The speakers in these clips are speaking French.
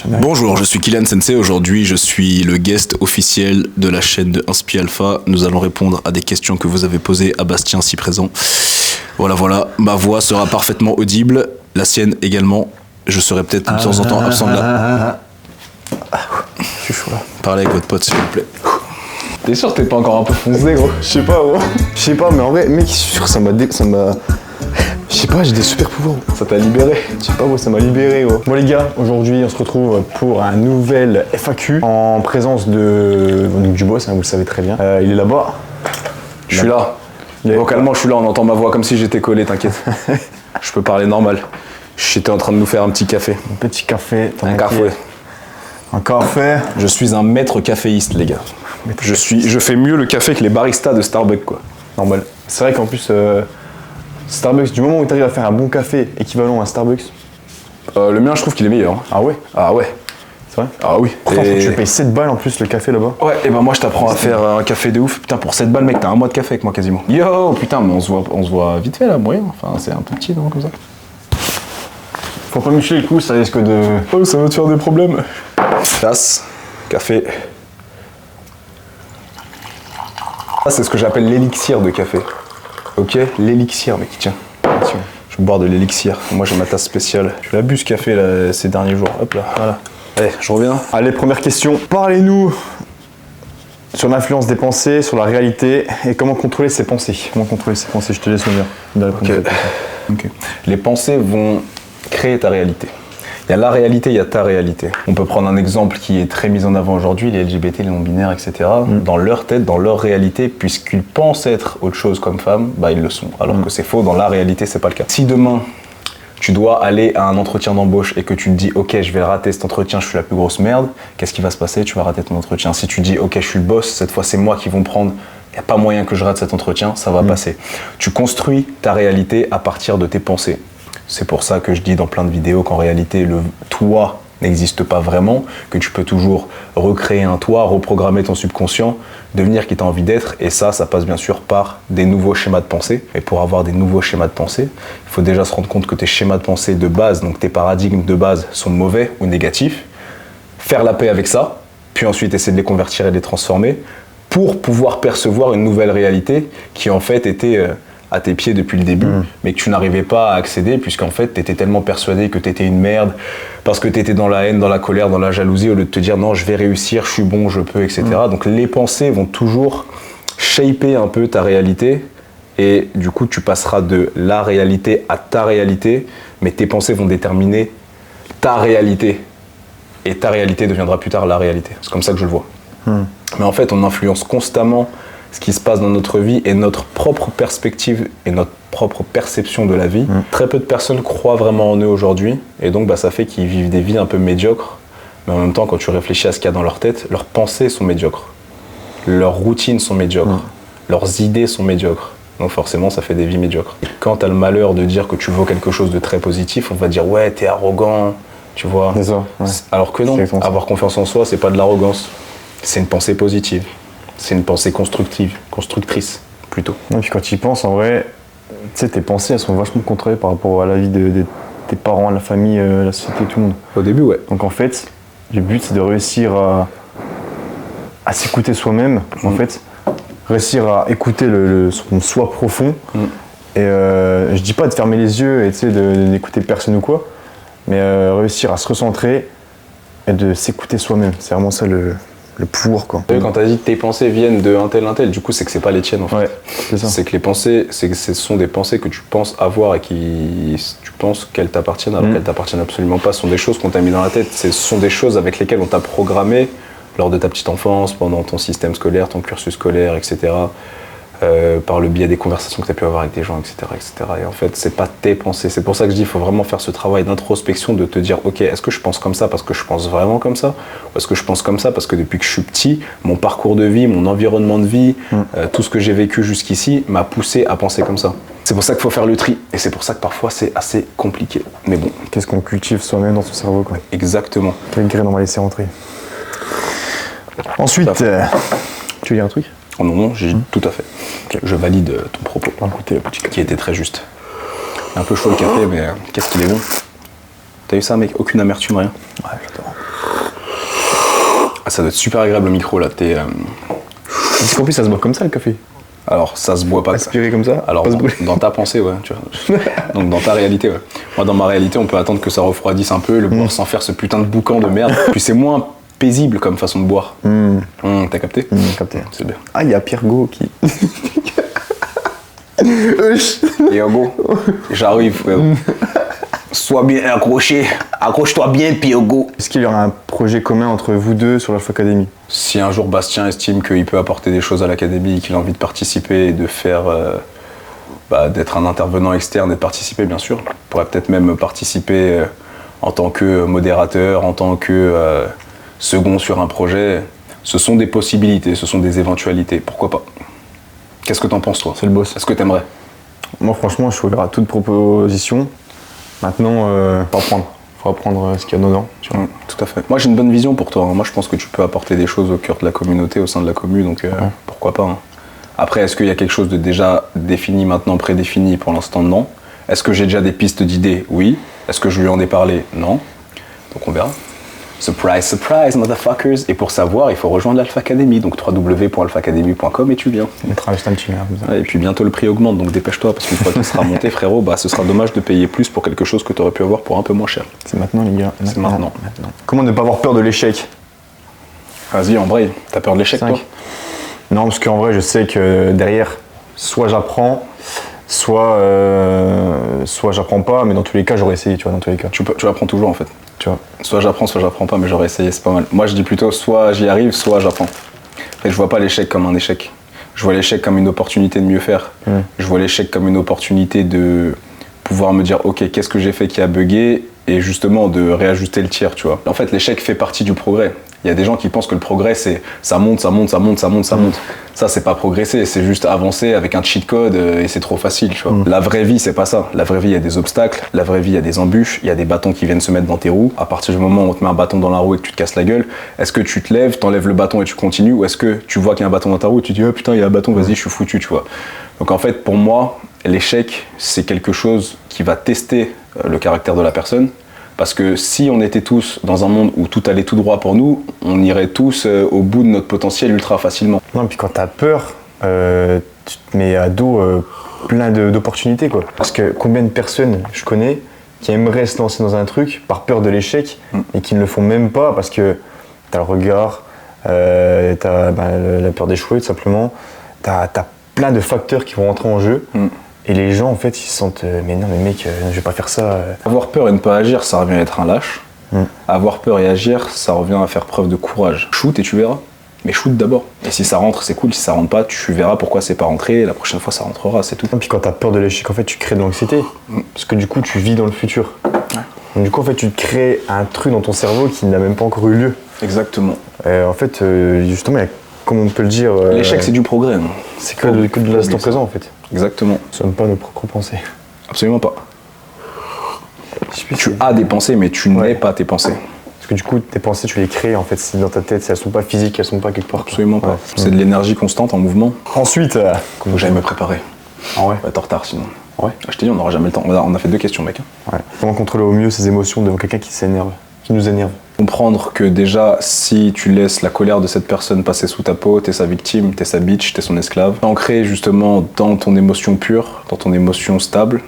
Bonjour, je suis Kylian Sensei. Aujourd'hui, je suis le guest officiel de la chaîne de Inspi Alpha. Nous allons répondre à des questions que vous avez posées à Bastien, si présent. Voilà. Ma voix sera parfaitement audible, la sienne également. Je serai peut-être de temps en temps absent de là. Je suis chaud là. Parlez avec votre pote, s'il vous plaît. T'es sûr que t'es pas encore un peu foncé, gros? Je sais pas, gros. Je sais pas, mais en vrai, mec, ça m'a... Je sais pas, j'ai des super pouvoirs. Ça t'a libéré. Je sais pas, gros, ça m'a libéré, gros. Bon les gars, aujourd'hui, on se retrouve pour un nouvel FAQ en présence de du boss, hein, vous le savez très bien. Il est là-bas. Je suis là. Vocalement, je suis là, on entend ma voix comme si j'étais collé, t'inquiète. Je peux parler normal. J'étais en train de nous faire un petit café. Un petit café. Un café. Un café. Je suis un maître caféiste, les gars. Je fais mieux le café que les baristas de Starbucks, quoi. Normal. C'est vrai qu'en plus, Starbucks, du moment où tu arrives à faire un bon café équivalent à Starbucks. Le mien, je trouve qu'il est meilleur. Hein. Ah ouais? Ah ouais. C'est vrai? Ah oui. Pourtant, tu payes 7 balles en plus le café là-bas. Ouais, et ben moi je t'apprends à faire un café de ouf. Putain, pour 7 balles, mec, t'as un mois de café avec moi quasiment. Yo, putain, mais on se voit vite fait là, moyen. Enfin, c'est un peu petit, non, comme ça. Faut pas mûcher les coups, ça risque de... Oh, ça va te faire des problèmes. Tasse, café. Ça, c'est ce que j'appelle l'élixir de café. Ok, l'élixir, mec, tiens. Je vais boire de l'élixir. Moi, j'ai ma tasse spéciale. Je l'ai bu ce café là, ces derniers jours. Hop là, voilà. Allez, je reviens. Allez, première question. Parlez-nous sur l'influence des pensées, sur la réalité et comment contrôler ses pensées. Comment contrôler ses pensées? Je te laisse venir. Ok. Les pensées vont créer ta réalité. Il y a la réalité, il y a ta réalité. On peut prendre un exemple qui est très mis en avant aujourd'hui, les LGBT, les non-binaires, etc. Dans leur tête, dans leur réalité, puisqu'ils pensent être autre chose comme femmes, bah ils le sont. Alors que c'est faux, dans la réalité, c'est pas le cas. Si demain, tu dois aller à un entretien d'embauche et que tu te dis « Ok, je vais rater cet entretien, je suis la plus grosse merde », qu'est-ce qui va se passer? Tu vas rater ton entretien. Si tu dis « Ok, je suis le boss, cette fois c'est moi qui vont prendre, il n'y a pas moyen que je rate cet entretien », ça va passer. Tu construis ta réalité à partir de tes pensées. C'est pour ça que je dis dans plein de vidéos qu'en réalité, le toi n'existe pas vraiment, que tu peux toujours recréer un toi, reprogrammer ton subconscient, devenir qui tu as envie d'être, et ça passe bien sûr par des nouveaux schémas de pensée. Et pour avoir des nouveaux schémas de pensée, il faut déjà se rendre compte que tes schémas de pensée de base, donc tes paradigmes de base, sont mauvais ou négatifs, faire la paix avec ça, puis ensuite essayer de les convertir et de les transformer, pour pouvoir percevoir une nouvelle réalité qui en fait était... à tes pieds depuis le début, mais que tu n'arrivais pas à accéder, puisqu'en fait, tu étais tellement persuadé que tu étais une merde, parce que tu étais dans la haine, dans la colère, dans la jalousie, au lieu de te dire non, je vais réussir, je suis bon, je peux, etc. Donc les pensées vont toujours shaper un peu ta réalité, et du coup, tu passeras de la réalité à ta réalité, mais tes pensées vont déterminer ta réalité, et ta réalité deviendra plus tard la réalité. C'est comme ça que je le vois. Mais en fait, on influence constamment ce qui se passe dans notre vie et notre propre perspective et notre propre perception de la vie. Très peu de personnes croient vraiment en eux aujourd'hui, et donc ça fait qu'ils vivent des vies un peu médiocres, mais en même temps, quand tu réfléchis à ce qu'il y a dans leur tête, leurs pensées sont médiocres, leurs routines sont médiocres, leurs idées sont médiocres, donc forcément ça fait des vies médiocres. Quand tu as le malheur de dire que tu vaux quelque chose de très positif, on va dire ouais, t'es arrogant, tu vois. C'est ça, ouais. Alors que non, avoir confiance en soi, c'est pas de l'arrogance, c'est une pensée positive. C'est une pensée constructrice, plutôt. Et puis quand tu y penses, en vrai, tu sais, tes pensées, elles sont vachement contrôlées par rapport à la vie de tes parents, la famille, la société, tout le monde. Au début, ouais. Donc en fait, le but, c'est de réussir à s'écouter soi-même, en fait. Réussir à écouter son soi profond. Et je dis pas de fermer les yeux et d'écouter personne ou quoi, mais réussir à se recentrer et de s'écouter soi-même. C'est vraiment ça le pouvoir, quoi. Quand tu as dit que tes pensées viennent de un tel, du coup c'est que c'est pas les tiennes en fait. Ouais, c'est ça. C'est que les pensées, ce sont des pensées que tu penses avoir et qui tu penses qu'elles t'appartiennent alors qu'elles t'appartiennent absolument pas. Ce sont des choses qu'on t'a mis dans la tête, ce sont des choses avec lesquelles on t'a programmé lors de ta petite enfance, pendant ton système scolaire, ton cursus scolaire, etc. Par le biais des conversations que tu as pu avoir avec des gens, etc., etc. Et en fait, c'est pas tes pensées. C'est pour ça que je dis qu'il faut vraiment faire ce travail d'introspection, de te dire, ok, est-ce que je pense comme ça parce que je pense vraiment comme ça? Ou est-ce que je pense comme ça parce que depuis que je suis petit, mon parcours de vie, mon environnement de vie, tout ce que j'ai vécu jusqu'ici m'a poussé à penser comme ça? C'est pour ça qu'il faut faire le tri. Et c'est pour ça que parfois, c'est assez compliqué. Mais bon. Qu'est-ce qu'on cultive soi-même dans son cerveau, quoi. Exactement. Quelle graine on va laisser rentrer. Ensuite, tu veux dire un truc? Oh non, j'ai tout à fait. Okay. Je valide ton propos, qui était très juste. Un peu chaud le café, mais qu'est-ce qu'il est bon. T'as vu ça, mec? Aucune amertume, rien. Ouais, j'adore. Ah, ça doit être super agréable le micro là. Parce qu'en plus, ça se boit comme ça le café. Alors, ça se boit pas. Aspiré comme ça. Alors, pas se brûler. dans ta pensée, ouais. Tu vois. Donc, dans ta réalité, ouais. Moi, dans ma réalité, on peut attendre que ça refroidisse un peu, le boire sans faire ce putain de boucan de merde. Puis c'est moins paisible comme façon de boire. T'as capté Capté. C'est bien. Ah, il y a Piergo qui. Et Hugo, j'arrive, frère. Sois bien accroché. Accroche-toi bien, Piogo. Est-ce qu'il y aura un projet commun entre vous deux sur l'Alpha Academy? Si un jour Bastien estime qu'il peut apporter des choses à l'académie, qu'il a envie de participer et de faire, d'être un intervenant externe et de participer, bien sûr, il pourrait peut-être même participer en tant que modérateur, en tant que second sur un projet. Ce sont des possibilités, ce sont des éventualités. Pourquoi pas? Qu'est-ce que t'en penses, toi? C'est le boss. Est-ce que t'aimerais? Moi, franchement, je suis ouvert à toute proposition. Maintenant, faut apprendre ce qu'il y a dedans. Tu vois. Tout à fait. Moi, j'ai une bonne vision pour toi. Moi, je pense que tu peux apporter des choses au cœur de la communauté, au sein de la commune, donc pourquoi pas. Hein. Après, est-ce qu'il y a quelque chose de déjà défini maintenant, prédéfini? Pour l'instant, non. Est-ce que j'ai déjà des pistes d'idées? Oui. Est-ce que je lui en ai parlé? Non. Donc on verra. Surprise, surprise, motherfuckers. Et pour savoir, il faut rejoindre l'Alpha Academy, donc www.alphaacademy.com et tu viens. On mettra juste un petit lien comme ça. Et puis bientôt le prix augmente, donc dépêche-toi, parce qu'une fois qu'il sera monté, frérot, ce sera dommage de payer plus pour quelque chose que tu aurais pu avoir pour un peu moins cher. C'est maintenant, les gars. C'est maintenant. Comment ne pas avoir peur de l'échec? Vas-y, en vrai, t'as peur de l'échec, toi? Non, parce qu'en vrai, je sais que derrière, soit j'apprends, soit j'apprends pas, mais dans tous les cas, j'aurais essayé, tu vois, dans tous les cas. Tu apprends toujours, en fait. Tu vois. Soit j'apprends pas, mais j'aurais essayé, c'est pas mal. Moi, je dis plutôt soit j'y arrive, soit j'apprends. Et je vois pas l'échec comme un échec. Je vois l'échec comme une opportunité de mieux faire. Je vois l'échec comme une opportunité de pouvoir me dire, ok, qu'est-ce que j'ai fait qui a bugué, et justement de réajuster le tir, tu vois. En fait, l'échec fait partie du progrès. Il y a des gens qui pensent que le progrès, c'est ça monte. Ça, c'est pas progresser, c'est juste avancer avec un cheat code et c'est trop facile, tu vois. La vraie vie, c'est pas ça. La vraie vie, il y a des obstacles. La vraie vie, il y a des embûches. Il y a des bâtons qui viennent se mettre dans tes roues. À partir du moment où on te met un bâton dans la roue et que tu te casses la gueule, est-ce que tu te lèves, t'enlèves le bâton et tu continues, ou est-ce que tu vois qu'il y a un bâton dans ta roue et tu te dis, oh putain, il y a un bâton, vas-y, je suis foutu, tu vois. Donc en fait, pour moi, l'échec, c'est quelque chose qui va tester le caractère de la personne. Parce que si on était tous dans un monde où tout allait tout droit pour nous, on irait tous au bout de notre potentiel ultra facilement. Non, et puis quand t'as peur, tu te mets à dos plein d'opportunités, quoi. Parce que combien de personnes je connais qui aimeraient se lancer dans un truc par peur de l'échec et qui ne le font même pas parce que t'as le regard, t'as la peur d'échouer tout simplement, t'as plein de facteurs qui vont rentrer en jeu. Et les gens, en fait, ils se sentent mais non, mais mec, je vais pas faire ça. Avoir peur et ne pas agir, ça revient à être un lâche. Avoir peur et agir, ça revient à faire preuve de courage. Shoot et tu verras. Mais shoot d'abord. Et si ça rentre, c'est cool. Si ça rentre pas, tu verras pourquoi c'est pas rentré. Et la prochaine fois, ça rentrera, c'est tout. Et puis quand t'as peur de l'échec, en fait, tu crées de l'anxiété. Parce que du coup, tu vis dans le futur. Donc, du coup, en fait, tu te crées un truc dans ton cerveau qui n'a même pas encore eu lieu. Exactement. En fait, justement, comme on peut le dire... l'échec, c'est du progrès. Non, c'est que de l'instant présent, en fait. Exactement. Nous ne sommes pas nos propres pensées. Absolument pas. Tu as des pensées, mais tu n'es pas tes pensées. Parce que du coup, tes pensées, tu les crées, en fait, c'est dans ta tête, elles sont pas physiques, elles sont pas quelque part. Absolument pas. C'est de l'énergie constante en mouvement. Ensuite, faut que j'aille me préparer. Ah ouais. On va être en retard sinon. Ouais. Je t'ai dit, on n'aura jamais le temps. On a fait 2 questions, mec. Ouais. Comment contrôler au mieux ses émotions devant quelqu'un qui s'énerve, qui nous énerve? Comprendre que déjà, si tu laisses la colère de cette personne passer sous ta peau, t'es sa victime, t'es sa bitch, t'es son esclave. Ancrer justement dans ton émotion pure, dans ton émotion stable,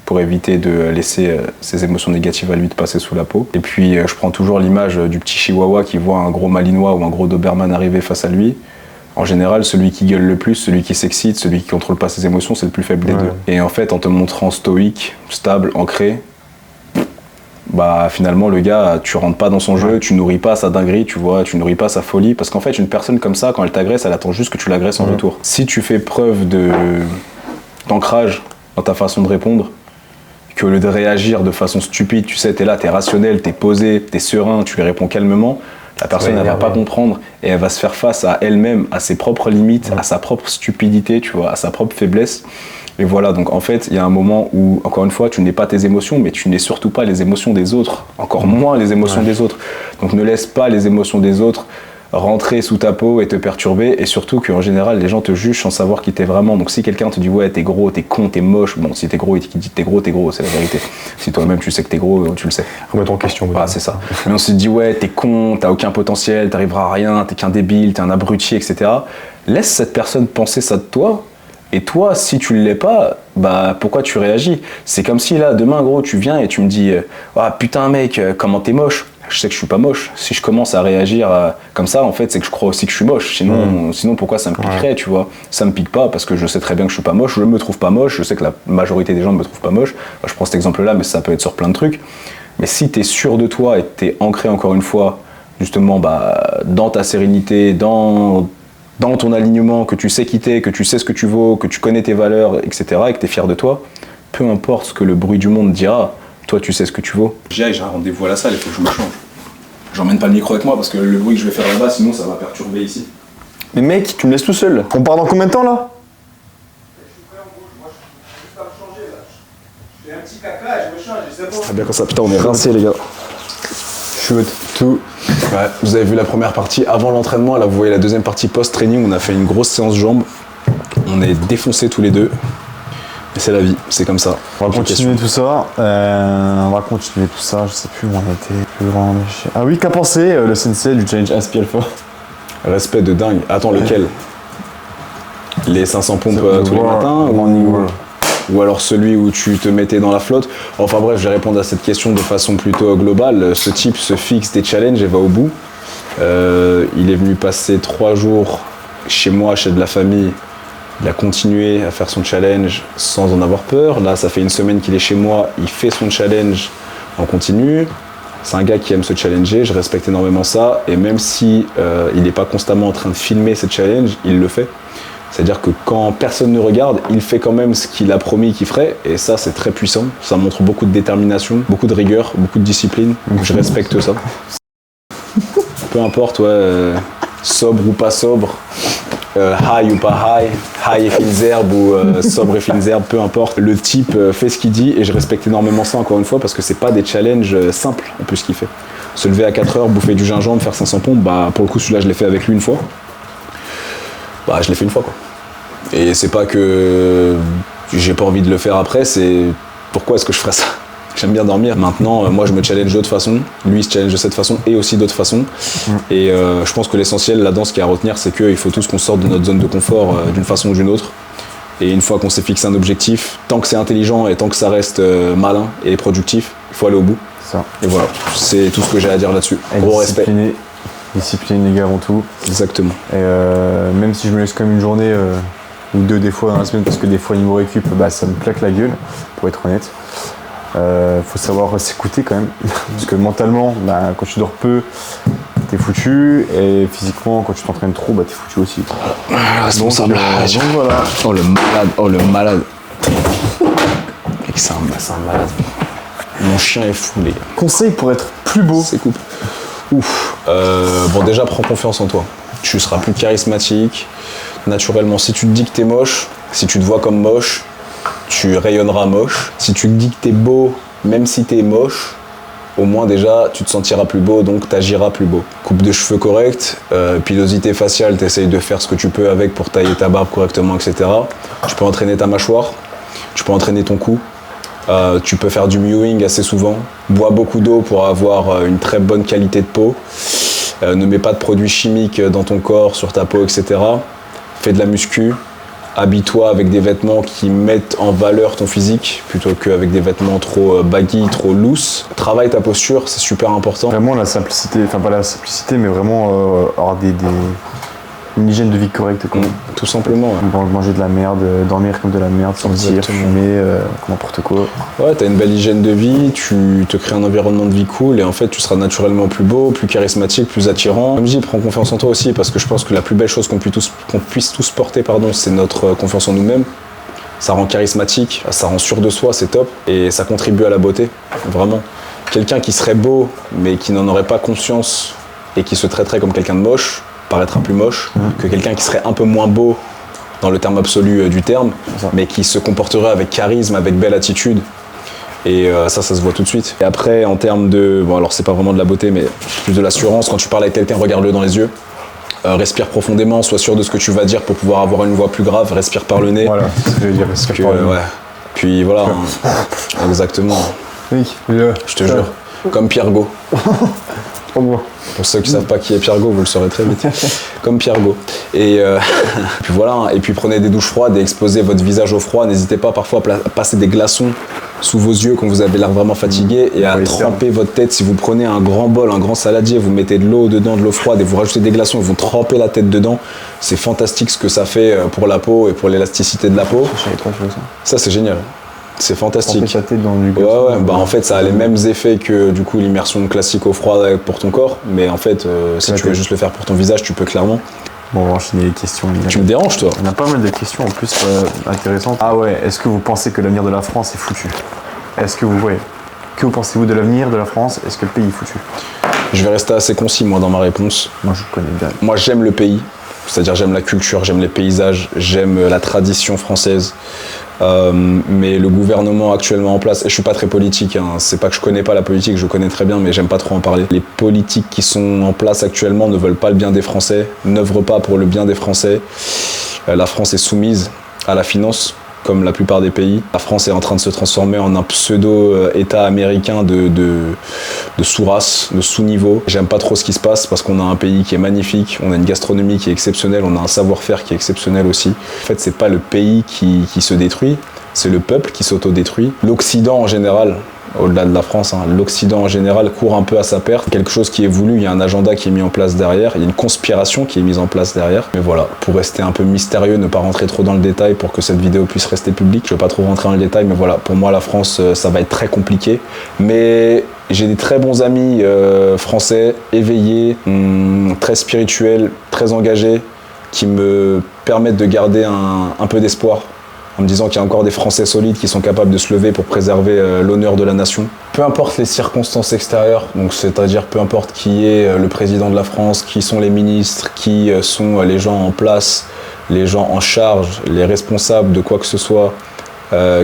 pour éviter de laisser ces émotions négatives à lui de passer sous la peau. Et puis, je prends toujours l'image du petit chihuahua qui voit un gros malinois ou un gros doberman arriver face à lui. En général, celui qui gueule le plus, celui qui s'excite, celui qui contrôle pas ses émotions, c'est le plus faible des deux. Et en fait, en te montrant stoïque, stable, ancré, finalement le gars, tu rentres pas dans son jeu, tu nourris pas sa dinguerie, tu vois, tu nourris pas sa folie, parce qu'en fait une personne comme ça, quand elle t'agresse, elle attend juste que tu l'agresses en retour. Si tu fais preuve d'ancrage dans ta façon de répondre, qu'au lieu de réagir de façon stupide, tu sais, t'es là, t'es rationnel, t'es posé, t'es serein, tu lui réponds calmement, la personne elle va pas comprendre et elle va se faire face à elle-même, à ses propres limites, à sa propre stupidité, tu vois, à sa propre faiblesse. Et voilà, donc en fait, il y a un moment où, encore une fois, tu n'es pas tes émotions, mais tu n'es surtout pas les émotions des autres, encore moins les émotions des autres. Donc ne laisse pas les émotions des autres rentrer sous ta peau et te perturber, et surtout qu'en général les gens te jugent sans savoir qui t'es vraiment. Donc si quelqu'un te dit ouais t'es gros, t'es con, t'es moche, bon si t'es gros et qu'il dit t'es gros, c'est la vérité. Si toi-même tu sais que t'es gros, tu le sais. Remets en question. Ah c'est ça. Mais on se dit ouais t'es con, t'as aucun potentiel, t'arriveras à rien, t'es qu'un débile, t'es un abruti, etc. Laisse cette personne penser ça de toi. Et toi, si tu ne l'es pas, bah pourquoi tu réagis? C'est comme si là, demain, gros, tu viens et tu me dis ah putain mec, comment t'es moche? Je sais que je suis pas moche. Si je commence à réagir comme ça, en fait, c'est que je crois aussi que je suis moche. Sinon pourquoi ça me piquerait, tu vois? Ça me pique pas parce que je sais très bien que je suis pas moche. Je me trouve pas moche. Je sais que la majorité des gens me trouvent pas moche. Je prends cet exemple-là, mais ça peut être sur plein de trucs. Mais si t'es sûr de toi et que t'es ancré encore une fois, justement, bah dans ta sérénité, dans ton alignement, que tu sais qui t'es, que tu sais ce que tu vaux, que tu connais tes valeurs, etc., et que tu es fier de toi, peu importe ce que le bruit du monde dira, toi tu sais ce que tu vaux. J'ai un rendez-vous à la salle, il faut que je me change. J'emmène pas le micro avec moi parce que le bruit que je vais faire là-bas, sinon ça va perturber ici. Mais mec, tu me laisses tout seul. On part dans combien de temps là? Je fais un petit caca et je me change, c'est bon. Ah bien comme ça, putain on est rincés les gars. Shoot, tout. Ouais, vous avez vu la première partie avant l'entraînement, là vous voyez la deuxième partie post-training, on a fait une grosse séance jambes. On est défoncés tous les deux. Et c'est la vie, c'est comme ça. On va continuer tout ça. Je sais plus où on était. Plus grand. Ah oui, qu'a pensé le sensei du challenge Aspi Alpha? Respect de dingue. Attends, lequel? Les 500 pompes tous les matins ou alors celui où tu te mettais dans la flotte? Enfin bref, je vais répondre à cette question de façon plutôt globale. Ce type se fixe des challenges et va au bout. Il est venu passer 3 jours chez moi, chez de la famille. Il a continué à faire son challenge sans en avoir peur. Là, ça fait une semaine qu'il est chez moi. Il fait son challenge en continu. C'est un gars qui aime se challenger. Je respecte énormément ça. Et même si il n'est pas constamment en train de filmer ses challenges, il le fait. C'est-à-dire que quand personne ne regarde, il fait quand même ce qu'il a promis qu'il ferait. Et ça, c'est très puissant. Ça montre beaucoup de détermination, beaucoup de rigueur, beaucoup de discipline. Je respecte ça. Peu importe, ouais, sobre ou pas sobre, high ou pas high et fines herbes ou sobre et fines herbes, peu importe. Le type fait ce qu'il dit et je respecte énormément ça encore une fois parce que c'est pas des challenges simples en plus ce qu'il fait. Se lever à 4 heures, bouffer du gingembre, faire 500 pompes, bah pour le coup celui-là je l'ai fait avec lui une fois. Bah je l'ai fait une fois quoi. Et c'est pas que j'ai pas envie de le faire après, c'est pourquoi est-ce que je ferais ça? J'aime bien dormir. Maintenant, moi je me challenge d'autres façons, lui il se challenge de cette façon et aussi d'autres façons. Et je pense que l'essentiel là-dedans, ce qu'il y a à retenir, c'est qu'il faut tous qu'on sorte de notre zone de confort d'une façon ou d'une autre. Et une fois qu'on s'est fixé un objectif, tant que c'est intelligent et tant que ça reste malin et productif, il faut aller au bout. Ça. Et voilà, c'est tout ce que j'ai à dire là-dessus. Gros respect. Discipline les gars avant tout. Exactement. Et même si je me laisse quand même une journée ou 2 des fois dans la semaine, parce que des fois niveau récup, bah, ça me claque la gueule, pour être honnête. Faut savoir s'écouter quand même, parce que mentalement, bah, quand tu dors peu, t'es foutu, et physiquement, quand tu t'entraînes trop, bah, t'es foutu aussi. Responsable. Donc voilà. Oh le malade. Mec, c'est un malade. Mon chien est fou, les gars. Conseil pour être plus beau. C'est cool. Ouf. Bon, déjà, prends confiance en toi. Tu seras plus charismatique. Naturellement, si tu te dis que t'es moche, si tu te vois comme moche, tu rayonneras moche. Si tu te dis que t'es beau, même si t'es moche, au moins déjà, tu te sentiras plus beau, donc t'agiras plus beau. Coupe de cheveux correcte, pilosité faciale, t'essayes de faire ce que tu peux avec pour tailler ta barbe correctement, etc. Tu peux entraîner ta mâchoire, tu peux entraîner ton cou. Tu peux faire du mewing assez souvent. Bois beaucoup d'eau pour avoir une très bonne qualité de peau. Ne mets pas de produits chimiques dans ton corps, sur ta peau, etc. Fais de la muscu. Habille-toi avec des vêtements qui mettent en valeur ton physique plutôt qu'avec des vêtements trop baggy, trop loose. Travaille ta posture, c'est super important. Vraiment la simplicité, enfin pas la simplicité, mais vraiment avoir une hygiène de vie correcte. Quoi. Tout simplement. Ouais. Manger de la merde, dormir comme de la merde, sortir, fumer, n'importe quoi. Ouais, t'as une belle hygiène de vie, tu te crées un environnement de vie cool et en fait tu seras naturellement plus beau, plus charismatique, plus attirant. Comme je dis, prends confiance en toi aussi parce que je pense que la plus belle chose qu'on puisse tous porter, c'est notre confiance en nous-mêmes. Ça rend charismatique, ça rend sûr de soi, c'est top et ça contribue à la beauté, vraiment. Quelqu'un qui serait beau mais qui n'en aurait pas conscience et qui se traiterait comme quelqu'un de moche, paraîtra plus moche que quelqu'un qui serait un peu moins beau dans le terme absolu du terme, mais qui se comporterait avec charisme, avec belle attitude. Et ça se voit tout de suite. Et après, en termes de... Bon, alors c'est pas vraiment de la beauté, mais plus de l'assurance. Quand tu parles avec quelqu'un, regarde-le dans les yeux. respire profondément, sois sûr de ce que tu vas dire pour pouvoir avoir une voix plus grave, respire par le nez. Voilà, c'est ce que je veux dire, respire par le nez. Ouais. Puis voilà, exactement. Oui, Je te jure. Comme Pierre Go. Pas moi. Pour ceux qui ne savent pas qui est Pierre Go, vous le saurez très vite. Comme Pierre Go. Et puis voilà, et puis prenez des douches froides et exposez votre visage au froid. N'hésitez pas parfois à passer des glaçons sous vos yeux quand vous avez l'air vraiment fatigué et à tremper votre tête. Si vous prenez un grand bol, un grand saladier, vous mettez de l'eau dedans, de l'eau froide et vous rajoutez des glaçons et vous trempez la tête dedans, c'est fantastique ce que ça fait pour la peau et pour l'élasticité de la peau. Ça, c'est génial. C'est fantastique. Tremper sa tête dans du glaçon. Ouais, bah en fait ça a les mêmes effets que du coup l'immersion classique au froid pour ton corps, mais en fait si tu veux juste le faire pour ton visage, tu peux clairement. Bon, on va enchaîner les questions. Tu me déranges toi. On a pas mal de questions en plus intéressantes. Ah ouais, est-ce que vous pensez que l'avenir de la France est foutu? Est-ce que vous voyez? Que pensez-vous de l'avenir de la France? Est-ce que le pays est foutu? Je vais rester assez concis moi dans ma réponse. Moi je connais bien. Moi j'aime le pays, c'est-à-dire j'aime la culture, j'aime les paysages, j'aime la tradition française. Mais le gouvernement actuellement en place, et je suis pas très politique, hein, c'est pas que je connais pas la politique, je connais très bien, mais j'aime pas trop en parler. Les politiques qui sont en place actuellement ne veulent pas le bien des Français, n'œuvrent pas pour le bien des Français. La France est soumise à la finance, comme la plupart des pays. La France est en train de se transformer en un pseudo-État américain de sous-race, de sous-niveau. J'aime pas trop ce qui se passe parce qu'on a un pays qui est magnifique, on a une gastronomie qui est exceptionnelle, on a un savoir-faire qui est exceptionnel aussi. En fait, c'est pas le pays qui se détruit, c'est le peuple qui s'autodétruit. L'Occident en général, au-delà de la France, hein, l'Occident en général court un peu à sa perte. Quelque chose qui est voulu, il y a un agenda qui est mis en place derrière, il y a une conspiration qui est mise en place derrière. Mais voilà, pour rester un peu mystérieux, ne pas rentrer trop dans le détail pour que cette vidéo puisse rester publique. Je ne vais pas trop rentrer dans le détail, mais voilà, pour moi la France, ça va être très compliqué. Mais j'ai des très bons amis français, éveillés, très spirituels, très engagés, qui me permettent de garder un peu d'espoir, en me disant qu'il y a encore des Français solides qui sont capables de se lever pour préserver l'honneur de la nation. Peu importe les circonstances extérieures, donc c'est-à-dire peu importe qui est le président de la France, qui sont les ministres, qui sont les gens en place, les gens en charge, les responsables de quoi que ce soit,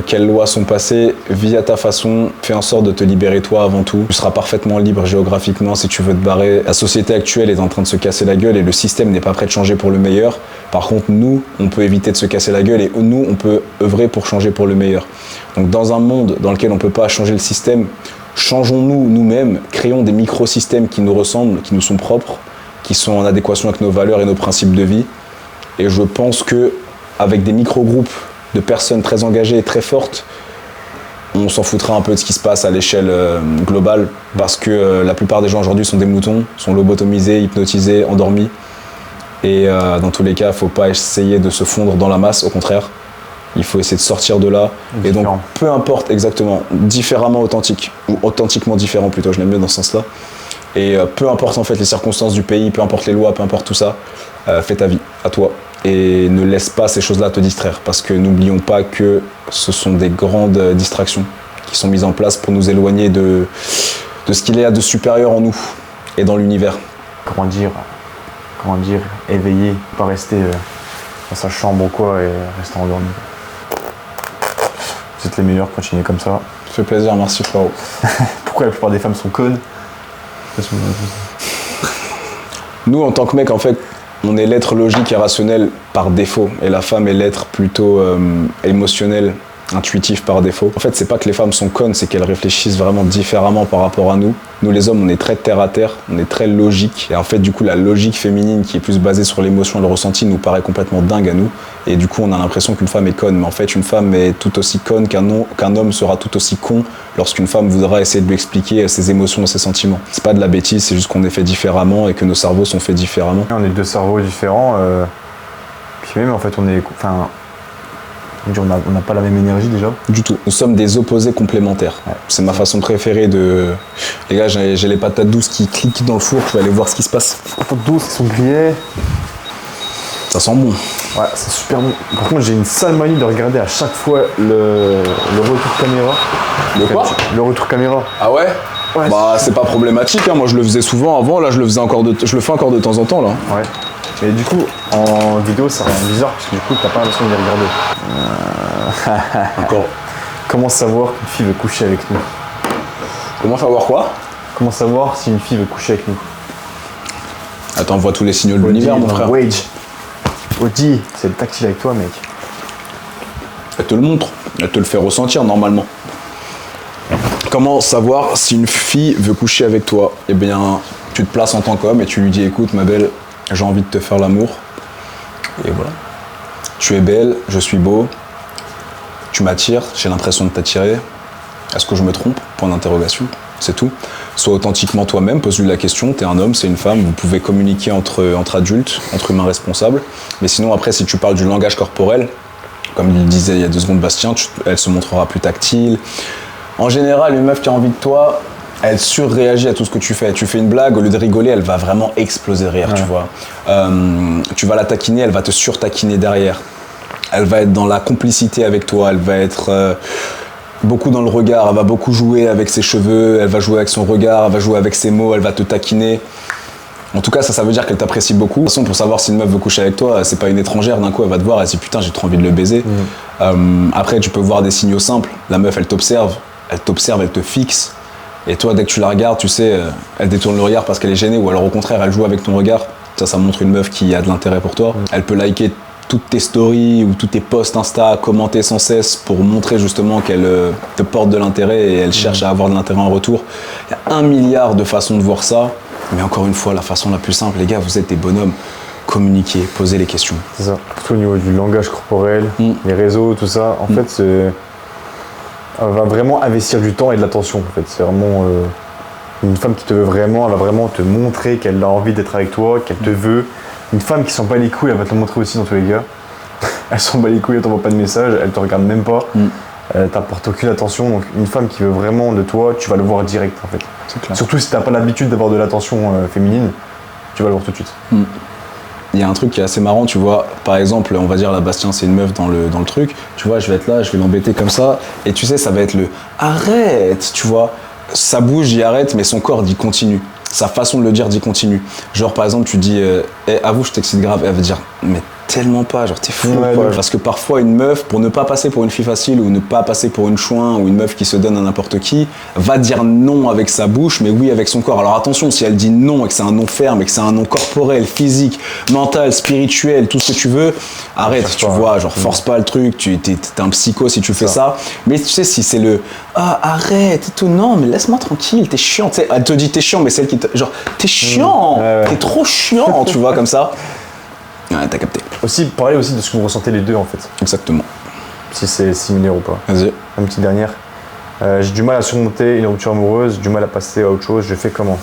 quelles lois sont passées, vis à ta façon, fais en sorte de te libérer toi avant tout. Tu seras parfaitement libre géographiquement si tu veux te barrer. La société actuelle est en train de se casser la gueule et le système n'est pas prêt de changer pour le meilleur. Par contre, nous, on peut éviter de se casser la gueule et nous, on peut œuvrer pour changer pour le meilleur. Donc dans un monde dans lequel on ne peut pas changer le système, changeons-nous nous-mêmes, créons des micro-systèmes qui nous ressemblent, qui nous sont propres, qui sont en adéquation avec nos valeurs et nos principes de vie. Et je pense que avec des micro-groupes de personnes très engagées et très fortes, on s'en foutra un peu de ce qui se passe à l'échelle globale, parce que la plupart des gens aujourd'hui sont des moutons, sont lobotomisés, hypnotisés, endormis. Et dans tous les cas, il ne faut pas essayer de se fondre dans la masse, au contraire. Il faut essayer de sortir de là. Et donc, peu importe exactement, différemment authentique, ou authentiquement différent plutôt, je l'aime mieux dans ce sens-là. Et peu importe en fait les circonstances du pays, peu importe les lois, peu importe tout ça, fais ta vie, à toi. Et ne laisse pas ces choses-là te distraire, parce que n'oublions pas que ce sont des grandes distractions qui sont mises en place pour nous éloigner de ce qu'il y a de supérieur en nous et dans l'univers. Comment dire, éveillé, pas rester dans sa chambre ou quoi et rester endormi. Vous êtes les meilleurs, continuez comme ça. Ça fait plaisir, merci frérot. Pourquoi la plupart des femmes sont connes? Nous, en tant que mec, en fait, on est l'être logique et rationnel par défaut, et la femme est l'être plutôt émotionnel, intuitif par défaut. En fait, c'est pas que les femmes sont connes, c'est qu'elles réfléchissent vraiment différemment par rapport à nous. Nous, les hommes, on est très terre à terre, on est très logique, et en fait, du coup, la logique féminine qui est plus basée sur l'émotion et le ressenti nous paraît complètement dingue à nous, et du coup, on a l'impression qu'une femme est conne, mais en fait, une femme est tout aussi conne qu'un homme sera tout aussi con lorsqu'une femme voudra essayer de lui expliquer ses émotions et ses sentiments. C'est pas de la bêtise, c'est juste qu'on est fait différemment et que nos cerveaux sont faits différemment. On est deux cerveaux différents, puis même en fait on est, enfin, on n'a pas la même énergie déjà. Du tout. Nous sommes des opposés complémentaires. Ouais. C'est ma façon préférée de... Les gars, j'ai les patates douces qui cliquent dans le four, je vais aller voir ce qui se passe. Les patates douces qui sont grillées. Ça sent bon. Ouais, c'est super bon. Par contre, j'ai une sale manie de regarder à chaque fois le retour caméra. Le quoi? Le retour caméra. Ah ouais? Ouais. Bah c'est pas problématique, hein. Moi je le faisais souvent avant, là je le fais encore de temps en temps là. Ouais. Et du coup, en vidéo ça rend bizarre parce que du coup t'as pas l'impression de les regarder. Encore. Comment savoir qu'une fille veut coucher avec nous? Comment savoir quoi? Comment savoir si une fille veut coucher avec nous? Elle t'envoie tous les signaux de l'univers, mon frère. Wage. Audi, c'est le tactile avec toi, mec. Elle te le montre, elle te le fait ressentir normalement. Comment savoir si une fille veut coucher avec toi? Eh bien, tu te places en tant qu'homme et tu lui dis écoute ma belle, j'ai envie de te faire l'amour. Et voilà. Tu es belle, je suis beau, tu m'attires, j'ai l'impression de t'attirer. Est-ce que je me trompe? Point d'interrogation, c'est tout. Sois authentiquement toi-même, pose-lui la question, t'es un homme, c'est une femme, vous pouvez communiquer entre adultes, entre humains responsables. Mais sinon après, si tu parles du langage corporel, comme il disait il y a 2 secondes Bastien, elle se montrera plus tactile. En général, une meuf qui a envie de toi, elle surréagit à tout ce que tu fais. Tu fais une blague, au lieu de rigoler, elle va vraiment exploser de rire, tu vois. Tu vas la taquiner, elle va te surtaquiner derrière. Elle va être dans la complicité avec toi, elle va être beaucoup dans le regard, elle va beaucoup jouer avec ses cheveux, elle va jouer avec son regard, elle va jouer avec ses mots, elle va te taquiner. En tout cas, ça veut dire qu'elle t'apprécie beaucoup. De toute façon, pour savoir si une meuf veut coucher avec toi, c'est pas une étrangère, d'un coup elle va te voir, elle se dit putain, j'ai trop envie de le baiser. Après, tu peux voir des signaux simples. La meuf, elle t'observe, elle te fixe. Et toi, dès que tu la regardes, tu sais, elle détourne le regard parce qu'elle est gênée, ou alors au contraire, elle joue avec ton regard. Ça montre une meuf qui a de l'intérêt pour toi. Elle peut liker toutes tes stories ou tous tes posts Insta, commenter sans cesse pour montrer justement qu'elle te porte de l'intérêt et elle cherche à avoir de l'intérêt en retour. Il y a 1 milliard de façons de voir ça. Mais encore une fois, la façon la plus simple, les gars, vous êtes des bonhommes, communiquez, posez les questions. C'est ça, surtout au niveau du langage corporel, les réseaux, tout ça. En fait, elle va vraiment investir du temps et de l'attention. En fait, c'est vraiment une femme qui te veut vraiment, elle va vraiment te montrer qu'elle a envie d'être avec toi, qu'elle te veut. Une femme qui s'en bat les couilles, elle va te le montrer aussi dans tous les cas. Elle s'en bat les couilles, elle t'envoie pas de message, elle te regarde même pas. Elle t'apporte aucune attention. Donc une femme qui veut vraiment de toi, tu vas le voir direct en fait. C'est clair. Surtout si t'as pas l'habitude d'avoir de l'attention féminine, tu vas le voir tout de suite. Il y a un truc qui est assez marrant, tu vois, par exemple, on va dire la Bastien c'est une meuf dans le truc, tu vois, je vais être là, je vais l'embêter comme ça, et tu sais, ça va être le arrête, tu vois, sa bouche dit arrête, mais son corps dit continue, sa façon de le dire dit continue. Genre par exemple, tu dis avoue, je t'excite grave, elle va dire mais tellement pas, genre t'es fou ou quoi. Parce que parfois une meuf, pour ne pas passer pour une fille facile ou ne pas passer pour une chouin ou une meuf qui se donne à n'importe qui, va dire non avec sa bouche mais oui avec son corps. Alors attention, si elle dit non et que c'est un non ferme et que c'est un non corporel, physique, mental, spirituel, tout ce que tu veux, arrête, tu vois, genre force pas le truc, t'es un psycho si tu fais ça. Mais tu sais, si c'est le arrête et tout, non mais laisse-moi tranquille, t'es chiant, tu sais, elle te dit t'es chiant mais celle qui te, genre t'es chiant, t'es trop chiant, tu vois, comme ça. Ouais, t'as capté. Aussi, parler aussi de ce que vous ressentez les deux en fait. Exactement. Si c'est similaire ou pas. Vas-y. Une petite dernière. J'ai du mal à surmonter une rupture amoureuse, du mal à passer à autre chose, je fais comment?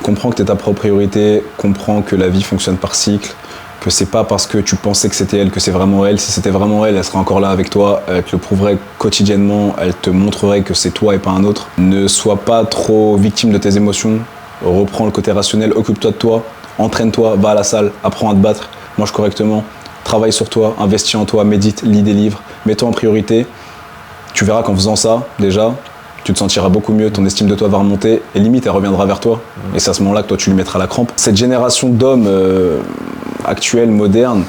Comprends que t'es ta propre priorité, comprends que la vie fonctionne par cycle, que c'est pas parce que tu pensais que c'était elle que c'est vraiment elle. Si c'était vraiment elle, elle serait encore là avec toi, elle te le prouverait quotidiennement, elle te montrerait que c'est toi et pas un autre. Ne sois pas trop victime de tes émotions, reprends le côté rationnel, occupe-toi de toi. Entraîne-toi, va à la salle, apprends à te battre, mange correctement, travaille sur toi, investis en toi, médite, lis des livres, mets-toi en priorité. Tu verras qu'en faisant ça, déjà, tu te sentiras beaucoup mieux, ton estime de toi va remonter et limite, elle reviendra vers toi. Et c'est à ce moment-là que toi, tu lui mettras la crampe. Cette génération d'hommes actuels, modernes,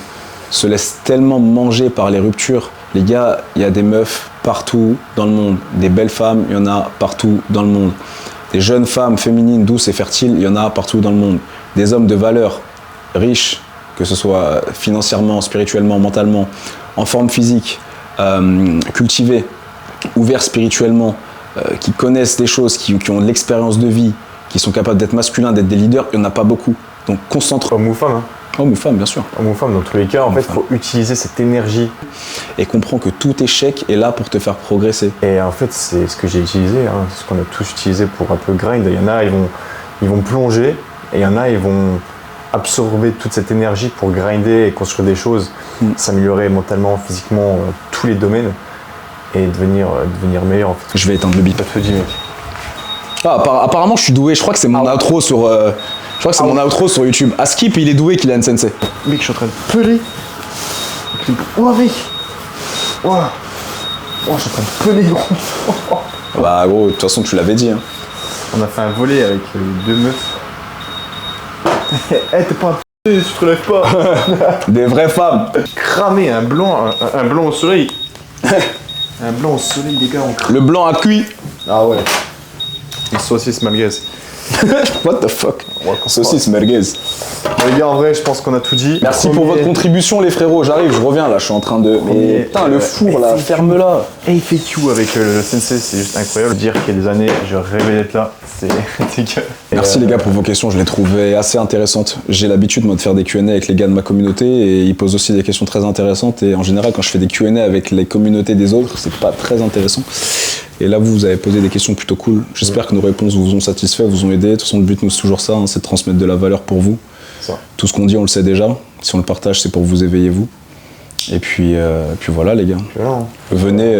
se laisse tellement manger par les ruptures. Les gars, il y a des meufs partout dans le monde, des belles femmes, il y en a partout dans le monde. Des jeunes femmes féminines, douces et fertiles, il y en a partout dans le monde. Des hommes de valeur, riches, que ce soit financièrement, spirituellement, mentalement, en forme physique, cultivés, ouverts spirituellement, qui connaissent des choses, qui ont de l'expérience de vie, qui sont capables d'être masculins, d'être des leaders, il n'y en a pas beaucoup. Donc concentre. Homme ou femme, hein. Homme ou femme, bien sûr. Homme ou femme, dans tous les cas, en fait, il faut utiliser cette énergie. Et comprends que tout échec est là pour te faire progresser. Et en fait, c'est ce que j'ai utilisé, hein, c'est ce qu'on a tous utilisé pour un peu grind. Il y en a, ils vont plonger, et il y en a, ils vont absorber toute cette énergie pour grinder et construire des choses, s'améliorer mentalement, physiquement, tous les domaines, et devenir meilleur, en fait. Je vais éteindre le beat. Ça te dit, mec. Apparemment, je suis doué. Je crois que c'est mon outro sur... Je crois que c'est mon outro sur YouTube. Askip, il est doué, Kylian Sensei. Mec, je suis en train de peler. Oh, mec. Oh, je suis en train de peler, gros. Bah, gros, de toute façon, tu l'avais dit. Hein. On a fait un volet avec 2 meufs. Eh, t'es pas un p***, tu te relèves pas. Des vraies femmes. Cramé, un blanc au soleil. Un blanc au soleil, les gars, on crame. Le blanc à cuit. Ah ouais. Une saucisse malgache. What the fuck? Saucisse merguez. Les gars, en vrai, je pense qu'on a tout dit. Merci pour votre contribution, les frérots. J'arrive, je reviens là, je suis en train de. Mais putain, le four là, ferme-la. AFQ avec le sensei, c'est juste incroyable. Dire qu'il y a des années, je rêvais d'être là, c'est dégueu. Merci les gars pour vos questions, je les trouvais assez intéressantes. J'ai l'habitude moi de faire des Q&A avec les gars de ma communauté et ils posent aussi des questions très intéressantes et en général quand je fais des Q&A avec les communautés des autres, c'est pas très intéressant. Et là vous avez posé des questions plutôt cool. J'espère que nos réponses vous ont satisfait, vous ont aidé. De toute façon le but nous c'est toujours ça, hein, c'est de transmettre de la valeur pour vous. Ça. Tout ce qu'on dit on le sait déjà. Si on le partage c'est pour vous éveiller vous. Et puis voilà les gars. Voilà, hein. Venez